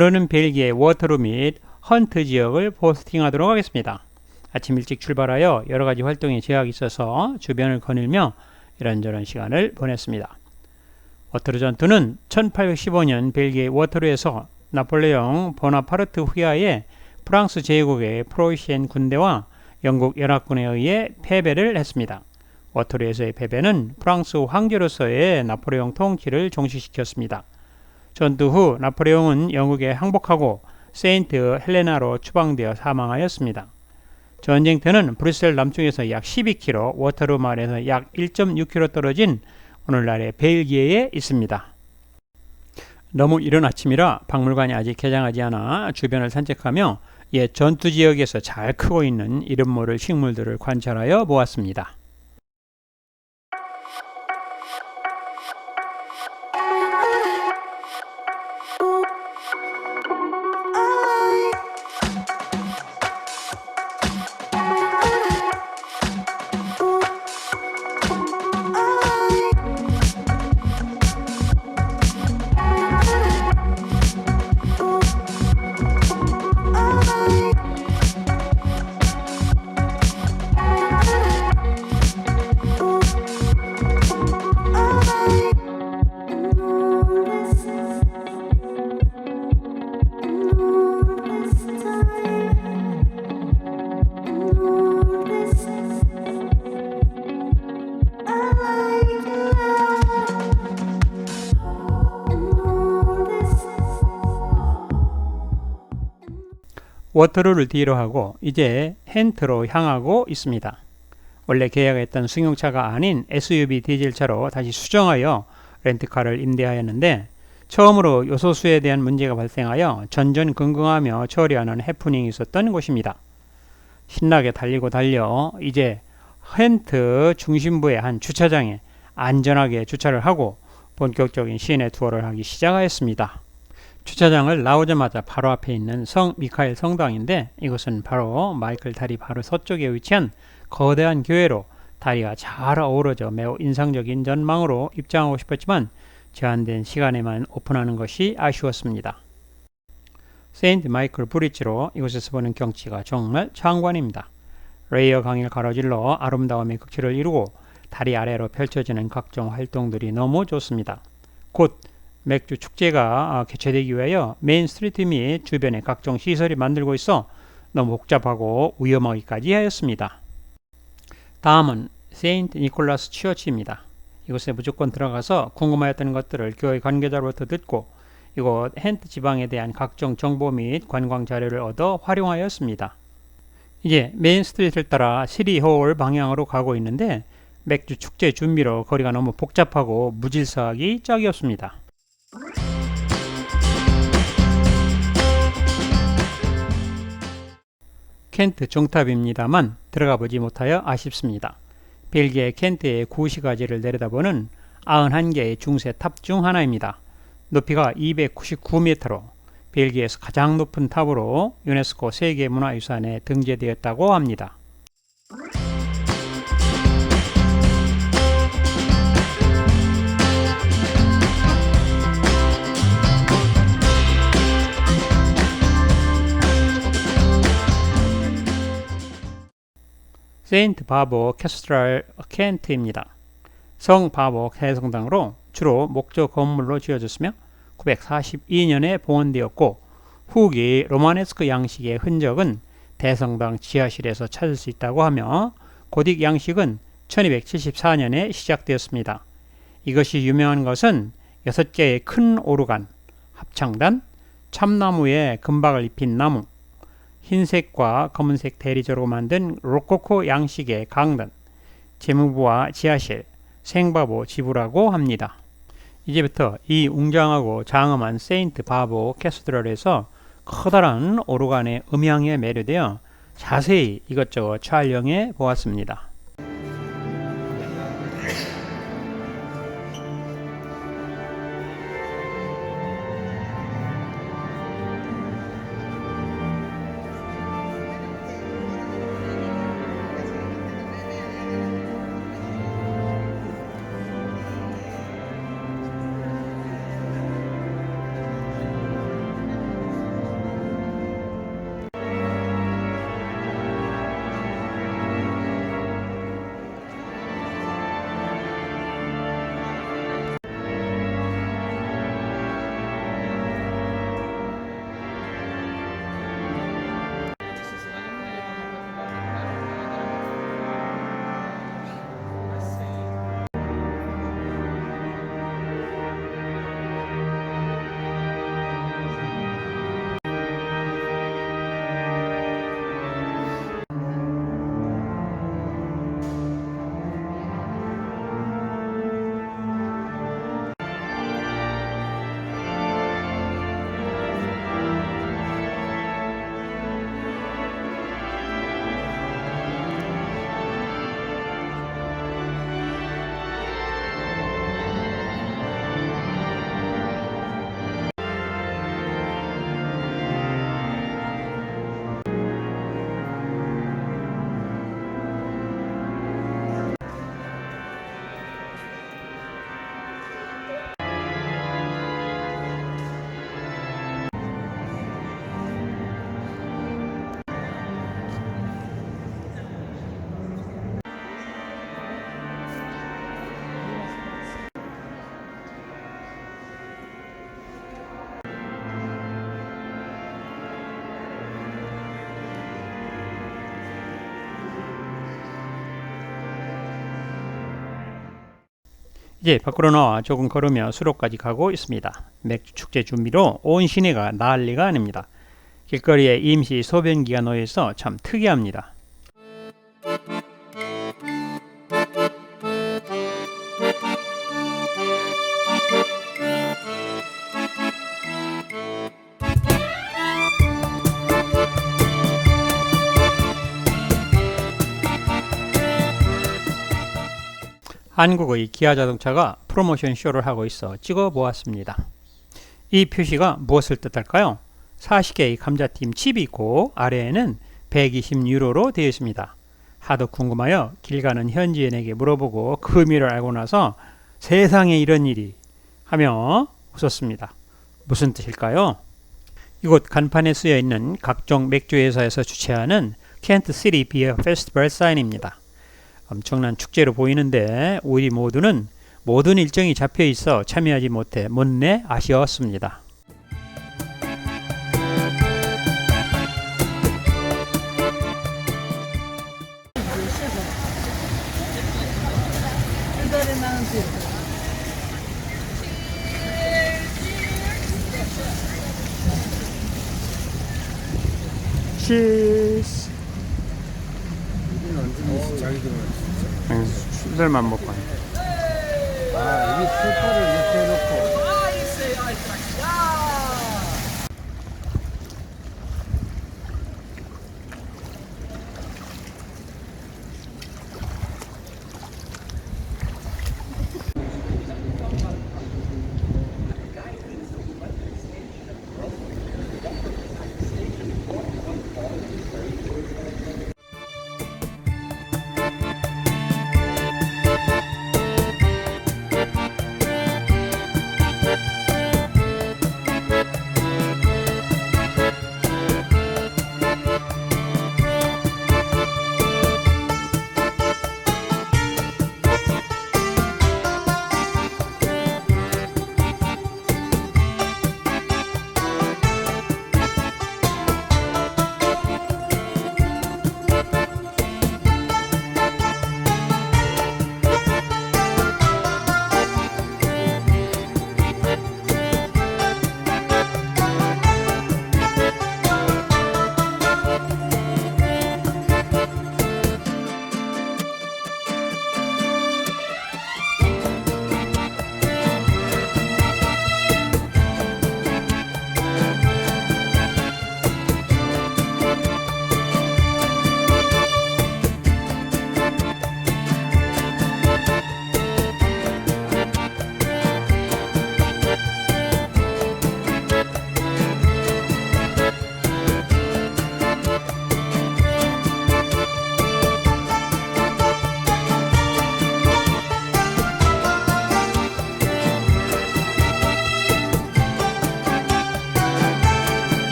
오늘은 벨기에 워터루 및 헌트 지역을 포스팅하도록 하겠습니다. 아침 일찍 출발하여 여러가지 활동에 제약이 있어서 주변을 거닐며 이런저런 시간을 보냈습니다. 워터루 전투는 1815년 벨기에 워터루에서 나폴레옹 보나파르트 후하에 프랑스 제국의 프로이센 군대와 영국 연합군에 의해 패배를 했습니다. 워터루에서의 패배는 프랑스 황제로서의 나폴레옹 통치를 종식시켰습니다. 전투 후 나폴레옹은 영국에 항복하고 세인트 헬레나로 추방되어 사망하였습니다. 전쟁터는 브뤼셀 남쪽에서 약 12km, 워터루 마을에서 약 1.6km 떨어진 오늘날의 벨기에에 있습니다. 너무 이른 아침이라 박물관이 아직 개장하지 않아 주변을 산책하며 옛 전투지역에서 잘 크고 있는 이름 모를 식물들을 관찰하여 보았습니다. 워터루를 뒤로 하고 이제 헨트로 향하고 있습니다. 원래 계약했던 승용차가 아닌 SUV 디젤차로 다시 수정하여 렌트카를 임대하였는데 처음으로 요소수에 대한 문제가 발생하여 전전긍긍하며 처리하는 해프닝이 있었던 곳입니다. 신나게 달리고 달려 이제 헨트 중심부의 한 주차장에 안전하게 주차를 하고 본격적인 시내 투어를 하기 시작하였습니다. 주차장을 나오자마자 바로 앞에 있는 성 미카엘 성당인데 이것은 바로 마이클 다리 바로 서쪽에 위치한 거대한 교회로 다리가 잘 어우러져 매우 인상적인 전망으로 입장하고 싶었지만 제한된 시간에만 오픈하는 것이 아쉬웠습니다. 세인트 마이클 브릿지로 이곳에서 보는 경치가 정말 장관입니다. 레이어 강을 가로질러 아름다움의 극치를 이루고 다리 아래로 펼쳐지는 각종 활동들이 너무 좋습니다. 곧 맥주 축제가 개최되기 위하여 메인 스트리트 및 주변에 각종 시설이 만들고 있어 너무 복잡하고 위험하기까지 하였습니다. 다음은 세인트 니콜라스 처치입니다. 이곳에 무조건 들어가서 궁금하였던 것들을 교회 관계자로부터 듣고 이곳 헨트 지방에 대한 각종 정보 및 관광 자료를 얻어 활용하였습니다. 이제 메인 스트리트를 따라 시리홀 방향으로 가고 있는데 맥주 축제 준비로 거리가 너무 복잡하고 무질서하기 짝이 없습니다. 켄트 정탑입니다만 들어가 보지 못하여 아쉽습니다. 벨기에 켄트의 구시가지를 내려다보는 91개의 중세 탑 중 하나입니다. 높이가 299m로 벨기에에서 가장 높은 탑으로 유네스코 세계문화유산에 등재되었다고 합니다. 세인트 바보 캐스트랄 켄트입니다. 성 바보 해성당으로 주로 목조 건물로 지어졌으며 942년에 봉헌되었고 후기 로마네스크 양식의 흔적은 대성당 지하실에서 찾을 수 있다고 하며 고딕 양식은 1274년에 시작되었습니다. 이것이 유명한 것은 6개의 큰 오르간, 합창단, 참나무에 금박을 입힌 나무, 흰색과 검은색 대리조로 만든 로코코 양식의 강단, 재무부와 지하실, 생바보 지부라고 합니다. 이제부터 이 웅장하고 장엄한 세인트 바보 캐스드럴에서 커다란 오르간의 음향에 매료되어 자세히 이것저것 촬영해 보았습니다. 이제 밖으로 나와 조금 걸으며 수로까지 가고 있습니다. 맥주 축제 준비로 온 시내가 난리가 아닙니다. 길거리에 임시 소변기가 놓여 있어 참 특이합니다. 한국의 기아자동차가 프로모션 쇼를 하고 있어 찍어 보았습니다. 이 표시가 무엇을 뜻할까요? 40개의 감자튀김 칩이 있고 아래에는 120유로로 되어 있습니다. 하도 궁금하여 길 가는 현지인에게 물어보고 그 의미를 알고 나서 세상에 이런 일이 하며 웃었습니다. 무슨 뜻일까요? 이곳 간판에 쓰여 있는 각종 맥주 회사에서 주최하는 켄트 시티 비어 페스티벌 사인입니다. 엄청난 축제로 보이는데 우리 모두는 모든 일정이 잡혀 있어 참여하지 못해 못내 아쉬웠습니다. 치즈. 술들만 먹고. 여기 스프를 이렇게 해놓고.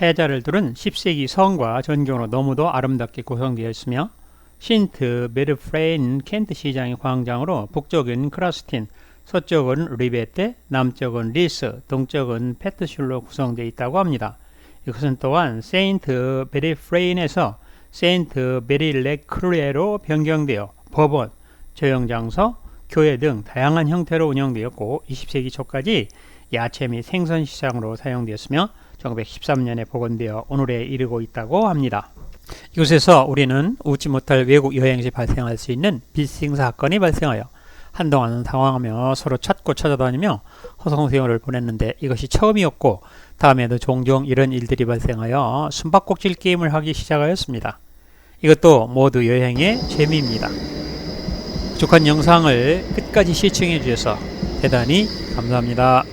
해자를 두른 10세기 성과 전경으로 너무도 아름답게 구성되어 있으며 신트 베르프레인 켄트 시장의 광장으로 북쪽은 크라스틴, 서쪽은 리베테, 남쪽은 리스, 동쪽은 페트슐로 구성되어 있다고 합니다. 이것은 또한 세인트 베르프레인에서 세인트 베릴레크루에로 변경되어 법원, 조형장소, 교회 등 다양한 형태로 운영되었고 20세기 초까지 야채 및 생선 시장으로 사용되었으며 1913년에 복원되어 오늘에 이르고 있다고 합니다. 이곳에서 우리는 웃지 못할 외국 여행 시 발생할 수 있는 비스행 사건이 발생하여 한동안은 당황하며 서로 찾고 찾아다니며 허송세월을 보냈는데 이것이 처음이었고 다음에도 종종 이런 일들이 발생하여 숨바꼭질 게임을 하기 시작하였습니다. 이것도 모두 여행의 재미입니다. 부족한 영상을 끝까지 시청해 주셔서 대단히 감사합니다.